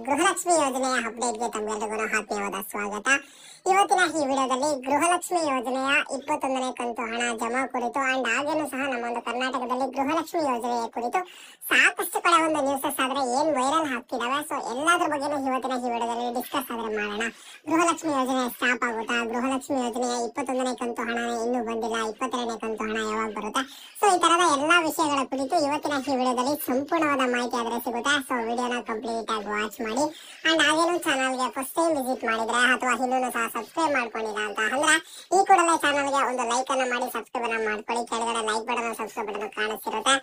ಗೃಹಲಕ್ಷ್ಮಿ ಯೋಜನೆಯ ಅಪ್ಡೇಟ್ಗೆ ತಮ್ಮೆಲ್ಲರಿಗೂ ಆತ್ಮೀಯವಾದ ಸ್ವಾಗತ. ಇವತ್ತಿನ ಈ ವಿಡಿಯೋದಲ್ಲಿ ಗೃಹಲಕ್ಷ್ಮಿ ಯೋಜನೆಯ 21ನೇ ಕಂತು ಹಣ ಜಮಾ ಕುರಿತು ಅಂಡ್ ಹಾಗೇನೂ ಸಹ ನಮ್ಮ ಒಂದು ಕರ್ನಾಟಕದಲ್ಲಿ ಗೃಹಲಕ್ಷ್ಮಿ ಯೋಜನೆಯ ಕುರಿತು ಸಾಕಷ್ಟು ಕಡೆ ಒಂದು ನ್ಯೂಸಸ್ ಆದ್ರೆ ಏನ್ ವೈರಲ್ ಆಗ್ತಿದಾವೆ. ಸೊ ಎಲ್ಲಾದ್ರ ಬಗ್ಗೆನೂ ಇವತ್ತಿನ ಈ ವಿಡಿಯೋದಲ್ಲಿ ಡಿಸ್ಕಸ್ ಆದ್ರೆ ಮಾಡೋಣ. ಗೃಹಲಕ್ಷ್ಮಿ ಯೋಜನೆ ಸ್ಟಾಪ್ ಆಗುತ್ತಾ, ಗೃಹಲಕ್ಷ್ಮಿ ಯೋಜನೆಯ 21ನೇ ಕಂತು ಹಣ ಇನ್ನೂ ಬಂದಿಲ್ಲ, 22ನೇ ಕಂತು ಹಣ ಯಾವಾಗ ಬರುತ್ತೆ, ಸೊ ಈ ತರದ ಎಲ್ಲಾ ವಿಷಯಗಳ ಕುರಿತು ಇವತ್ತಿನ ಈ ವಿಡಿಯೋದಲ್ಲಿ ಸಂಪೂರ್ಣವಾದ ಮಾಹಿತಿ ಆದ್ರೆ ಸಿಗುತ್ತೆ. ಸೊ ವಿಡಿಯೋನ ಕಂಪ್ಲೀಟ್ ಆಗಿ ವಾಚ್ ಮಾಡಿ ಅಂಡ್ ಹಾಗೇನು ಚಾನಲ್ಗೆ ಫಸ್ಟ್ ಟೈಮ್ ವಿಸಿಟ್ ಮಾಡಿದ್ರೆ ಅಥವಾ ಇನ್ನೂ ಸಹ ಸಬ್ಸ್ಕ್ರೈಬ್ ಮಾಡ್ಕೊಂಡಿಲ್ಲ ಅಂತ ಅಂದ್ರೆ ಈ ಕೂಡಲೇ ಚಾನಲ್ಗೆ ಒಂದು ಲೈಕ್ ಅನ್ನ ಮಾಡಿ ಸಬ್ಸ್ಕ್ರೈಬ್ ಅನ್ನ ಮಾಡ್ಕೊಳ್ಳಿ. ಕೆಳಗಡೆ ಲೈಕ್ ಬಟನ್ ಸಬ್ಸ್ಕ್ರೈಬ್ ಬಟನ್ ಕಾಣಿಸ್ತಿರುತ್ತೆ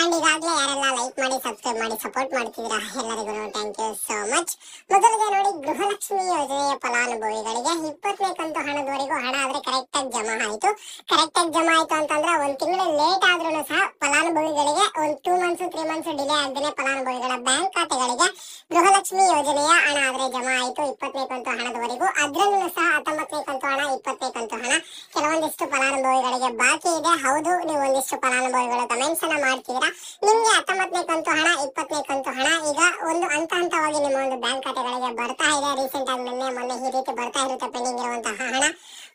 ಅಂಡ್ ಈಗಾಗಲೇ ಯಾರೆಲ್ಲ ಲೈಕ್ ಮಾಡಿ ಸಬ್ಸ್ಕ್ರೈಬ್ ಮಾಡಿ ಸಪೋರ್ಟ್ ಮಾಡ್ತಿದ್ದೀರಾ ಎಲ್ಲರಿಗೂ ಥ್ಯಾಂಕ್ ಯು ಸೋ ಮಚ್. ಮೊದಲಿಗೆ ನೋಡಿ, ಗೃಹಲಕ್ಷ್ಮಿ ಯೋಜನೆಯ ಫಲಾನುಭವಿಗಳಿಗೆ 20ನೇ ಕಂತು ಹಣದವರೆಗೂ ಹಣ ಆದ್ರೆ ಕರೆಕ್ಟ್ ಆಗಿ ಜಮಾ ಆಯ್ತು. ಕರೆಕ್ಟ್ ಆಗಿ ಜಮಾ ಆಯ್ತು ಅಂತಂದ್ರೆ ಒಂದ್ ತಿಂಗಳು ಲೇಟ್ ಆದ್ರೂ ಸಹ ಫಲಾನುಭವಿಗಳಿಗೆ ಒಂದು 2 ಮಂತ್ಸ್ 3 ಮಂತ್ಸ್ ಡಿಲೇ ಆಗದೆ ಫಲಾನುಭವಿಗಳ ಬ್ಯಾಂಕ್ ಖಾತೆಗಳಿಗೆ ಗೃಹಲಕ್ಷ್ಮಿ ಯೋಜನೆಯ ಹಣ ಆದ್ರೆ ಜಮಾ ಆಯ್ತು 20ನೇ ಕಂತು ಹಣದವರೆಗೂ. ಅದ್ರಲ್ಲೂ ಸಹ 19ನೇ ಕಂತು ಹಣ, 20ನೇ ಕಂತು ಹಣ ಕೆಲವೊಂದಿಷ್ಟು ಫಲಾನುಭವಿಗಳಿಗೆ ಬಾಕಿ ಇದೆ. ಹೌದು, ನೀವು ಒಂದಿಷ್ಟು ಫಲಾನುಭವಿಗಳು ಕಮೆಂಟ್ಸ್ ಅನ್ನ ಮಾಡ್ತಿದ್ದೀರಾ. ನಿಮ್ಗೆ 19ನೇ ಕಂತು ಹಣ, 20ನೇ ಕಂತು ಹಣ ಈಗ ಒಂದು ಹಂತವಾಗಿ ನಿಮ್ಮ ಒಂದು ಬ್ಯಾಂಕ್ ಖಾತೆಗಳಿಗೆ ಬರ್ತಾ ಇದೆ. ರೀಸೆಂಟ್ ಆಗಿ ಮೊನ್ನೆ ಈ ರೀತಿ ಬರ್ತಾ ಇರುತ್ತೆ ಪೆಂಡಿಂಗ್ ಇರುವಂತಹ ಹಣ.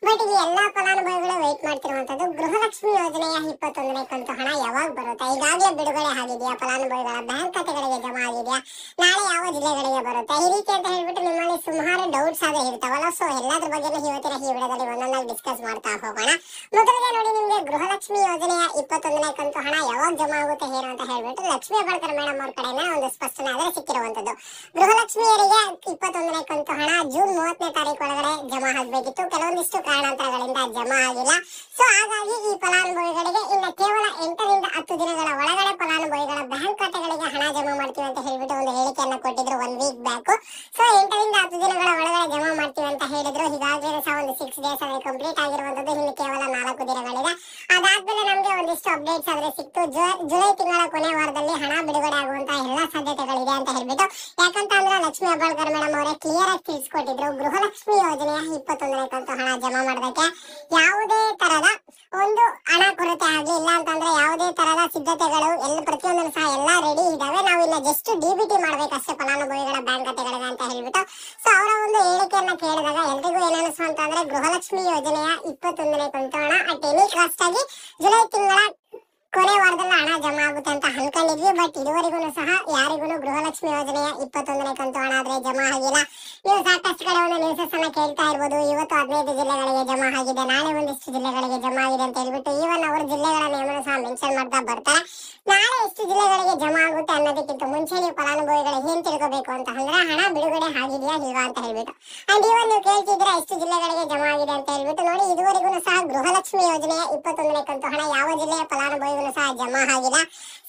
ಬಟ್ ಈ ಎಲ್ಲಾ ಫಲಾನುಭವಿಗಳು ವೇಟ್ ಮಾಡ್ತಿರುವಂತದ್ದು ಗೃಹಲಕ್ಷ್ಮಿ ಯೋಜನೆಯ 21ನೇ ಕಂತು ಹಣ ಯಾವಾಗ ಬರುತ್ತೆ, ಈಗಾಗಲೇ ಬಿಡುಗಡೆ ಆಗಿದೆಯಾ, ಫಲಾನುಭವಿಗಳ ಬ್ಯಾಂಕ್ ಖಾತೆಗಳಿಗೆ ಜಮಾ ಆಗಿದೆಯಾ, ನಾಳೆ ಯಾವ ಜಿಲ್ಲೆಗಳಿಗೆ ಬರುತ್ತೆ, ಈ ರೀತಿ ಅಂತ ಹೇಳ್ಬಿಟ್ಟು ನಿಮ್ಮಲ್ಲಿ ಸುಮಾರು ಡೌಟ್ಸ್ ಆದ್ರೆ ಇರ್ತಾವಲ್ಲ. ಸೊ ಎಲ್ಲಾದ್ರ ಬಗ್ಗೆ ಇವತ್ತಿನ ಈ ವಿಡಿಯೋದಲ್ಲಿ ಒಂದೊಂದಾಗಿ ಡಿಸ್ಕಸ್ ಮಾಡ್ತಾ ಹೋಗೋಣ. ಮೊದಲಿಗೆ ನೋಡಿ, ನಿಮ್ಗೆ ಗೃಹಲಕ್ಷ್ಮಿ ಯೋಜನೆಯ 21ನೇ ಕಂತು ಹಣ ಯಾವಾಗ ಜಮಾ ಆಗುತ್ತೆ ಏನು ಅಂತ ಹೇಳ್ಬಿಟ್ಟು ಲಕ್ಷ್ಮೀ ಹೆಬ್ಬಾಳ್ಕರ್ ಮೇಡಮ್ ಅವ್ರ ಕಡೆಯಿಂದ ಒಂದು ಸ್ಪಷ್ಟನೆ ಆದ್ರೆ ಸಿಕ್ಕಿರುವಂತದ್ದು. ಗೃಹಲಕ್ಷ್ಮಿಯರಿಗೆ 21ನೇ ಕಂತು ಹಣ ಜೂನ್ 30ನೇ ತಾರೀಕು ಒಳಗಡೆ ಜಮಾ ಆಗಬೇಕಿತ್ತು. ಕೆಲವೊಂದಿಷ್ಟು ಕಾರಣಾಂತರಗಳಿಂದ ಜಮಾ ಆಗಿಲ್ಲ. ಸೊ ಹಾಗಾಗಿ ಈ ಫಲಾನುಭವಿಗಳಿಗೆ ಇನ್ನು ಕೇವಲ 8 ರಿಂದ 10 ದಿನಗಳ ಒಳಗಡೆ ಫಲಾನುಭವಿಗಳ ಬ್ಯಾಂಕ್ ಖಾತೆಗಳಿಗೆ ಹಣ ಜಮಾ ಮಾಡ್ತೀವಿ ಅಂತ ಹೇಳ್ಬಿಟ್ಟು ಒಂದು ಹೇಳಿಕೆಯನ್ನು ಕೊಟ್ಟಿದ್ರು 1 ವೀಕ್ ಬ್ಯಾಕ್. ಸೊ 8 ರಿಂದ 10 ದಿನಗಳ ಒಳಗಡೆ ಜಮಾ ಮಾಡ್ತೀವಿ ಅಂತ ಹೇಳಿದ್ರು. ಹೀಗಾಗಿ ಸಹ ಒಂದು 6 ಡೇಸ್ ಆದ್ರೆ ಕಂಪ್ಲೀಟ್ ಆಗಿರುವಂತದ್ದು. ಇನ್ನು ಕೇವಲ 4 ದಿನಗಳಿದೆ. ಅದಾದ್ಮೇಲೆ ನಮ್ಗೆ ಒಂದಿಷ್ಟು ಅಪ್ಡೇಟ್ಸ್ ಆದ್ರೆ ಸಿಕ್ತು. ಜುಲೈ ತಿಂಗಳ ಕೊನೆ ವಾರದಲ್ಲಿ ಹಣ ಬಿಡುಗಡೆ ಆಗುವಂತಹ ಎಲ್ಲಾ ಸಾಧ್ಯತೆಗಳಿದೆ ಅಂತ ಹೇಳ್ಬಿಟ್ಟು. ಯಾಕಂತ ಅಂದ್ರೆ ಲಕ್ಷ್ಮೀ ಹೆಬ್ಬಾಳ್ಕರ್ ಮೇಡಮ್ ಅವರೇ ಕ್ಲಿಯರ್ ಆಗಿ ತಿಳಿಸ್ಕೊಟ್ಟಿದ್ರು, ಗೃಹಲಕ್ಷ್ಮಿ ಯೋಜನೆಯ 21ನೇ ಕಂತು ಹಣ ಜಮಾ ಮಾಡೋದಕ್ಕೆ ಯಾವುದೇ ತರದ ಒಂದು ಹಣ ಕೊರತೆ ಆಗ್ಲಿ, ಇಲ್ಲ ಅಂತಂದ್ರೆ ಯಾವುದೇ ತರದ ಸಿದ್ಧತೆಗಳು ಪ್ರತಿಯೊಂದನ್ನು ಸಹ ಎಲ್ಲಾ ರೆಡಿ ಇದಾವೆ. ನಾವು ಇನ್ನ ಜಸ್ಟ್ ಡಿಬಿಟಿ ಮಾಡ್ಬೇಕಷ್ಟೇ ಫಲಾನುಭವಿಗಳ ಬ್ಯಾಂಕ್ ಖಾತೆಗಳಿಗೆ ಅಂತ ಹೇಳ್ಬಿಟ್ಟು. ಸೊ ಅವರ ಒಂದು ಹೇಳಿಕೆಯನ್ನ ಕೇಳಿದಾಗ ಎಲ್ರಿಗೂ ಏನನ್ನಿಸ್ತು ಅಂತಂದ್ರೆ ಗೃಹಲಕ್ಷ್ಮಿ ಯೋಜನೆಯ 21ನೇ ಕಂತು ಹಣ ಅಟ್ ಎನಿ ಕಾಸ್ಟ್ ಆಗಿ ಜುಲೈ ತಿಂಗಳ ಕೊನೆ ವಾರದಲ್ಲಿ ಹಣ ಜಮಾ ಆಗುತ್ತೆ ಅಂತ ಅನ್ಕೊಂಡಿದ್ವಿ. ಬಟ್ ಇದುವರೆಗೂ ಸಹ ಯಾರಿಗೂ ಗೃಹಲಕ್ಷ್ಮಿ ಯೋಜನೆಯ 21ನೇ ಕಂತು ಹಣ ಆದ್ರೆ ಜಮಾ ಆಗಿಲ್ಲ. ನೀವು ಸಾಕಷ್ಟು ಕಡೆ ಒಂದು ನ್ಯೂಸಸ್ ಅನ್ನ ಕೇಳ್ತಾ ಇರ್ಬೋದು. ಇವತ್ತು 15 ಜಿಲ್ಲೆಗಳಿಗೆ ಜಮಾ ಆಗಿದೆ, ನಾಳೆ ಒಂದಿಷ್ಟು ಜಿಲ್ಲೆಗಳಿಗೆ ಜಮಾ ಆಗಿದೆ ಅಂತ ಹೇಳ್ಬಿಟ್ಟು ಈವನ್ ಅವರ ಜಿಲ್ಲೆಗಳ ನೇಮನ ಸಹ ಮೆನ್ಷನ್ ಮಾಡ್ತಾ ಬರ್ತಾರೆ. ನಾಳೆ ಎಷ್ಟು ಜಿಲ್ಲೆಗಳಿಗೆ ಜಮಾ ಆಗುತ್ತೆ ಅನ್ನೋದಕ್ಕಿಂತ ಮುಂಚೆ ನೀವು ಫಲಾನುಭವಿಗಳು ಏನ್ ತಿಳ್ಕೋಬೇಕು ಅಂತ ಅಂದ್ರೆ ಹಣ ಬಿಡುಗಡೆ ಆಗಿದೆಯಾ ಇಲ್ವಾ ಅಂತ ಹೇಳ್ಬಿಟ್ಟು. ಅಂಡ್ ಇವನ್ ನೀವು ಕೇಳ್ತಿದ್ರೆ ಎಷ್ಟು ಜಿಲ್ಲೆಗಳಿಗೆ ಜಮಾ ಆಗಿದೆ ಅಂತ ಹೇಳ್ಬಿಟ್ಟು. ನೋಡಿ, ಇದುವರೆಗೂ ಸಹ ಗೃಹಲಕ್ಷ್ಮಿ ಯೋಜನೆಯ 21ನೇ ಕಂತು ಹಣ ಯಾವ ಜಿಲ್ಲೆಯ ಫಲಾನುಭವಿಗಳು ಸಹ ಜಮಾ ಆಗಿಲ್ಲ.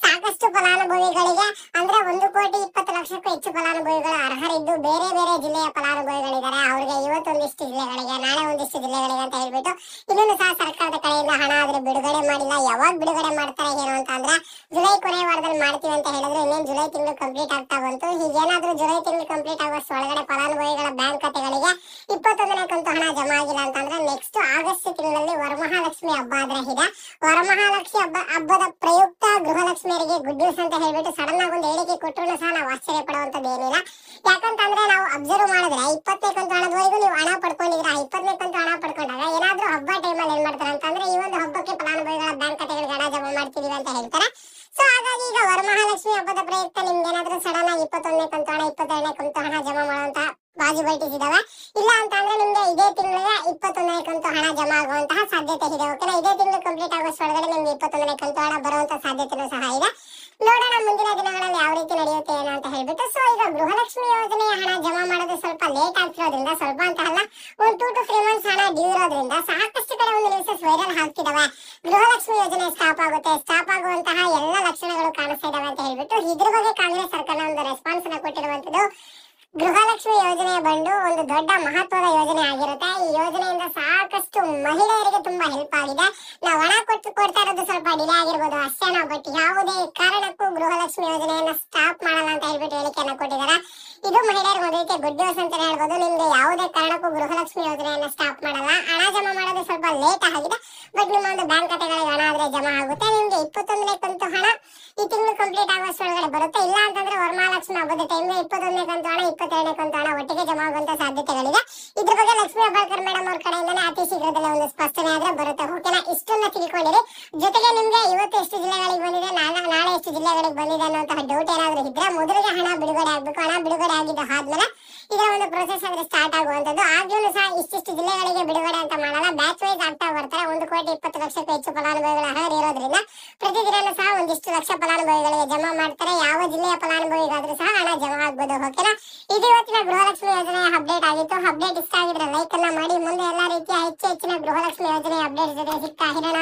ಸಾಕಷ್ಟು ಫಲಾನುಭವಿಗಳಿಗೆ ಅಂದ್ರೆ 1,20,00,000ಕ್ಕೂ ಹೆಚ್ಚು ಫಲಾನುಭವಿಗಳು ಅರ್ಹರಿದ್ದು ಬೇರೆ ಬೇರೆ ಜಿಲ್ಲೆಯ ಫಲಾನುಭವಿಗಳಿದ್ದಾರೆ. ಅವರಿಗೆ ಇವತ್ತೊಂದಿಷ್ಟು ಜಿಲ್ಲೆಗಳಿಗೆ, ನಾಳೆ ಒಂದಿಷ್ಟು ಜಿಲ್ಲೆಗಳಿಗೆ ಅಂತ ಹೇಳ್ಬಿಟ್ಟು ಇನ್ನೂ ಸಹ ಸರ್ಕಾರದ ಕಡೆಯಿಂದ ಹಣ ಆದ್ರೆ ಬಿಡುಗಡೆ ಮಾಡಿಲ್ಲ. ಯಾವಾಗ ಬಿಡುಗಡೆ ಮಾಡ್ತಾರೆ ಏನು ಅಂತ ಅಂದ್ರೆ ಜುಲೈ ಕೊನೆ ವಾರದಲ್ಲಿ ಮಾಡ್ತೀವಿ ಅಂತ ಹೇಳಿದ್ರು. ಇನ್ನೇನು ಜುಲೈ ತಿಂಗಳು ಕಂಪ್ಲೀಟ್ ಆಗ್ತಾ ಬಂತು. ಹೀಗೇನಾದ್ರೂ ಜುಲೈ ತಿಂಗಳು ಕಂಪ್ಲೀಟ್ ಆಗೋಷ್ಟು ಒಳಗಡೆ ಫಲಾನುಭವಿಗಳ ಬ್ಯಾಂಕ್ ಖಾತೆಗಳಿಗೆ 21ನೇ ಕಂತು ಹಣ ಜಮಾ ಆಗಿಲ್ಲ ಅಂತಂದ್ರೆ ನೆಕ್ಸ್ಟ್ ಆಗಸ್ಟ್ ತಿಂಗಳಲ್ಲಿ ವರಮಹಾಲಕ್ಷ್ಮಿ ಹಬ್ಬ ಆದ್ರೆ ಇದೆ. ವರಮಹಾಲಕ್ಷ್ಮಿ ಹಬ್ಬದ ಪ್ರಯುಕ್ತ ಗೃಹಲಕ್ಷ್ಮಿಯರಿಗೆ ಗುಡ್ ನ್ಯೂಸ್ ಅಂತ ಹೇಳ್ಬಿಟ್ಟು ಸಡನ್ ಆಗಿ ಒಂದು ಹೇಳಿಕೆ ಕೊಟ್ಟರು ಸಹ ನಾವು ಆಶ್ಚರ್ಯ ಪಡುವಂತದ್ದು ಏನಿಲ್ಲ. ಯಾಕಂತಂದ್ರೆ ನಾವು ಅಬ್ಸರ್ವ್ ಮಾಡಿದ್ರೆ 20ನೇ ಕಂತು ಹಣದವರೆಗೂ ನೀವು ಹಣ ಪಡ್ಕೊಂಡಿದ್ರೆ 20ನೇ ಕಂತು ಹಣ ಪಡ್ಕೊಂಡಾಗ ಏನಾದ್ರೂ ಹಬ್ಬ ಟೈಮಲ್ಲಿ ಏನ್ ಮಾಡ್ತಾರೆ ಅಂತಂದ್ರೆ ಈ ಒಂದು ಹಬ್ಬಕ್ಕೆ ಫಲಾನುಭವಿಗಳ ಬ್ಯಾಂಕ್ ಖಾತೆಗಳಿಗೆ ಹಣ ಜಮಾ ಮಾಡ್ತಿದೀವಿ ಅಂತ ಹೇಳ್ತಾರೆ. ಸೊ ಹಾಗಾಗಿ ಈಗ ವರಮಹಾಲಕ್ಷ್ಮಿ ಹಬ್ಬದ ಪ್ರಯುಕ್ತ ನಿಮ್ಗೆ ಏನಾದ್ರೂ ಸಡನ್ ಆಗಿ 21ನೇ ಕಂತು ಹಣ 22ನೇ ಕಂತು ಹಣ ಜಮಾ ಮಾಡುವಂತ ಪಾಸಿಬಿಲಿಟೀಸ್ ಇದಾವೆ. ಇಲ್ಲ ಅಂತ ಅಂದ್ರೆ ನಿಮ್ಗೆ ಇದೇ ತಿಂಗಳಿಗೆ 21ನೇ ಕಂತು ಹಣ ಜಮಾ ಆಗುವಂತಹ ಸಾಧ್ಯತೆ ಇದೆ. ಓಕೆನಾ, ಇದೇ ತಿಂಗಳು ಕಂಪ್ಲೀಟ್ ಆಗೋಷ್ಟೊಳಗಡೆ ನಿಮ್ಗೆ 21ನೇ ಕಂತು ಹಣ ಬರುವಂತ ಸಾಧ್ಯತೆನೂ ಸಹ ಇದೆ. ನೋಡೋಣ ಮುಂದಿನ ದಿನಗಳಲ್ಲಿ ಯಾವ ರೀತಿ ನಡೆಯುತ್ತೆ ಏನು ಅಂತ ಹೇಳ್ಬಿಟ್ಟು. ಸೊ ಈಗ ಗೃಹಲಕ್ಷ್ಮಿ ಯೋಜನೆಯ ಹಣ ಜಮಾ ಮಾಡೋದು ಸ್ವಲ್ಪ ಲೇಟ್ ಆಗ್ತಿರೋದ್ರಿಂದ, ಸ್ವಲ್ಪ ಅಂತ ಅಲ್ಲ ಒಂದು 2 to 3 ಮಂತ್ಸ್ ಹಣ ಡ್ಯೂ ಇರೋದ್ರಿಂದ ಸಾಕಷ್ಟು ಕಡೆ ಒಂದು ನ್ಯೂಸಸ್ ವೈರಲ್ ಆಗ್ತಿದಾವೆ. ಗೃಹಲಕ್ಷ್ಮಿ ಯೋಜನೆ ಸ್ಟಾಪ್ ಆಗುತ್ತೆ, ಸ್ಟಾಪ್ ಆಗುವಂತಹ ಎಲ್ಲ ಲಕ್ಷಣಗಳು ಕಾಣಿಸ್ತಾ ಇದಾವೆ ಅಂತ ಹೇಳ್ಬಿಟ್ಟು ಇದ್ರ ಬಗ್ಗೆ ಕಾಂಗ್ರೆಸ್ ಸರ್ಕಾರ ಒಂದು ರೆಸ್ಪಾನ್ಸ್ ಅನ್ನ ಕೊಟ್ಟಿರುವಂತದ್ದು. ಗೃಹಲಕ್ಷ್ಮಿ ಯೋಜನೆ ಬಂದು ಒಂದು ದೊಡ್ಡ ಮಹತ್ವದ ಯೋಜನೆ ಆಗಿರುತ್ತೆ. ಈ ಯೋಜನೆಯಿಂದ ಸಾಕಷ್ಟು ಮಹಿಳೆಯರಿಗೆ ತುಂಬಾ ಹೆಲ್ಪ್ ಆಗಿದೆ. ನಾವು ಹಣ ಕೊಡ್ತಾ ಇರೋದು ಸ್ವಲ್ಪ ಡಿಲೇ ಆಗಿರ್ಬೋದು ಅಷ್ಟೇನಾ, ಬಟ್ ಯಾವುದೇ ಕಾರಣಕ್ಕೂ ಗೃಹಲಕ್ಷ್ಮಿ ಯೋಜನೆಯನ್ನ ಸ್ಟಾಪ್ ಮಾಡಲ್ಲ ಅಂತ ಹೇಳ್ಬಿಟ್ಟು ಹೇಳಿಕೆಯನ್ನ ಕೊಟ್ಟಿದ್ದಾರೆ. ಇದು ಮಹಿಳೆಯರಿಗೆ ಒಂದು ರೀತಿ ಗುಡ್ ನ್ಯೂಸ್ ಅಂತಾನೆ ಹೇಳ್ಬೋದು. ನಿಮ್ಗೆ ಯಾವುದೇ ಕಾರಣಕ್ಕೂ ಗೃಹಲಕ್ಷ್ಮಿ ಯೋಜನೆಯನ್ನ ಸ್ಟಾಪ್ ಮಾಡಲ್ಲ. ಹಣ ಜಮಾ ಮಾಡೋದು ಸ್ವಲ್ಪ ಲೇಟ್ ಆಗಿದೆ, ಬಟ್ ನಿಮ್ಮ ಒಂದು ಬ್ಯಾಂಕ್ ಖಾತೆಗಳಿಗೆ ಹಣ ಆದ್ರೆ ಜಮಾ ಆಗುತ್ತೆ. ನಿಮ್ಗೆ 21ನೇ ಕಂತು ಹಣ ಈ ತಿಂಗಳು ಕಂಪ್ಲೀಟ್ ಆಗುವಷ್ಟರೊಳಗಡೆ ಬರುತ್ತೆ. ಇಲ್ಲ ಅಂತಂದ್ರೆ ವರಮಹಾಲಕ್ಷ್ಮಿ ಹಬ್ಬದ ಟೈಮ್ಗೆ 21ನೇ ಕಂತು ಹಣ 22ನೇ ಕಂತು ಹಣ ಒಟ್ಟಿಗೆ ಜಮಾ ಆಗುವಂತ ಸಾಧ್ಯತೆಗಳಿದೆ. ಇದ್ರ ಬಗ್ಗೆ ಲಕ್ಷ್ಮೀ ಹೆಬ್ಬಾಳ್ಕರ್ ಮೇಡಮ್ ಅವ್ರ ಕಡೆಯಿಂದಾನೆ ಅತಿ ಶೀಘ್ರದಲ್ಲೇ ಒಂದು ಸ್ಪಷ್ಟನೆ ಆದ್ರೆ ಬರುತ್ತೆ. ಓಕೆನಾ, ಇಷ್ಟನ್ನ ತಿಳ್ಕೊಂಡಿರಿ. ಜೊತೆಗೆ ನಿಮ್ಗೆ ಇವತ್ತು ಎಷ್ಟು ಜಿಲ್ಲೆಗಳಿಗೆ ಬಂದಿದೆ, ನಾಳೆ ಎಷ್ಟು ಜಿಲ್ಲೆಗಳಿಗೆ ಬಂದಿದೆ ಅನ್ನುವಂತಹ ಡೌಟ್ ಏನಾದ್ರು ಇದ್ರೆ ಮೊದಲಿಗೆ ಹಣ ಬಿಡುಗಡೆ ಆಗ್ಬೇಕು. ಹಣ ಬಿಡುಗಡೆ ಆಗಿದ್ದ ಆದ್ಮೇಲೆ ಇದರ ಒಂದು ಪ್ರೊಸೆಸ್ ಆದ್ರೆ ಸ್ಟಾರ್ಟ್ ಆಗುವಂತದ್ದು. ಆಗ್ಲೂ ಸಹ ಇಷ್ಟಿಷ್ಟು ಜಿಲ್ಲೆಗಳಿಗೆ ಬಿಡುಗಡೆ ಅಂತ ಮಾಡಲ್ಲ, ಬ್ಯಾಚ್ ವೈಸ್ ಆಗ್ತಾ ಬರ್ತಾರೆ. 1,20,00,000 ಹೆಚ್ಚು ಫಲಾನುಭವಿಗಳ ಅರ್ಹರು ಇರೋದ್ರಿಂದ ಪ್ರತಿದಿನ ಸಹ ಒಂದಿಷ್ಟು ಲಕ್ಷ ಫಲಾನುಭವಿಗಳಿಗೆ ಜಮಾ ಮಾಡ್ತಾರೆ. ಯಾವ ಜಿಲ್ಲೆಯ ಫಲಾನುಭವಿಗಾದ್ರೂ ಸಹ ಹಣ ಜಮಾ ಆಗ್ಬೋದು. ಓಕೆನಾ, ಇದು ಇವತ್ತಿನ ಗೃಹಲಕ್ಷ್ಮಿ ಯೋಜನೆಯ ಅಪ್ಡೇಟ್ ಆಗಿತ್ತು. ಅಪ್ಡೇಟ್ ಇಷ್ಟ ಆಗಿದ್ರೆ ಲೈಕ್ ಅನ್ನ ಮಾಡಿ. ಮುಂದೆ ಎಲ್ಲಾ ರೀತಿಯ ಹೆಚ್ಚಿನ ಗೃಹಲಕ್ಷ್ಮಿ ಯೋಜನೆಯ ಅಪ್ಡೇಟ್ ಜೊತೆ ಸಿಗ್ತಾ ಇರೋಣ.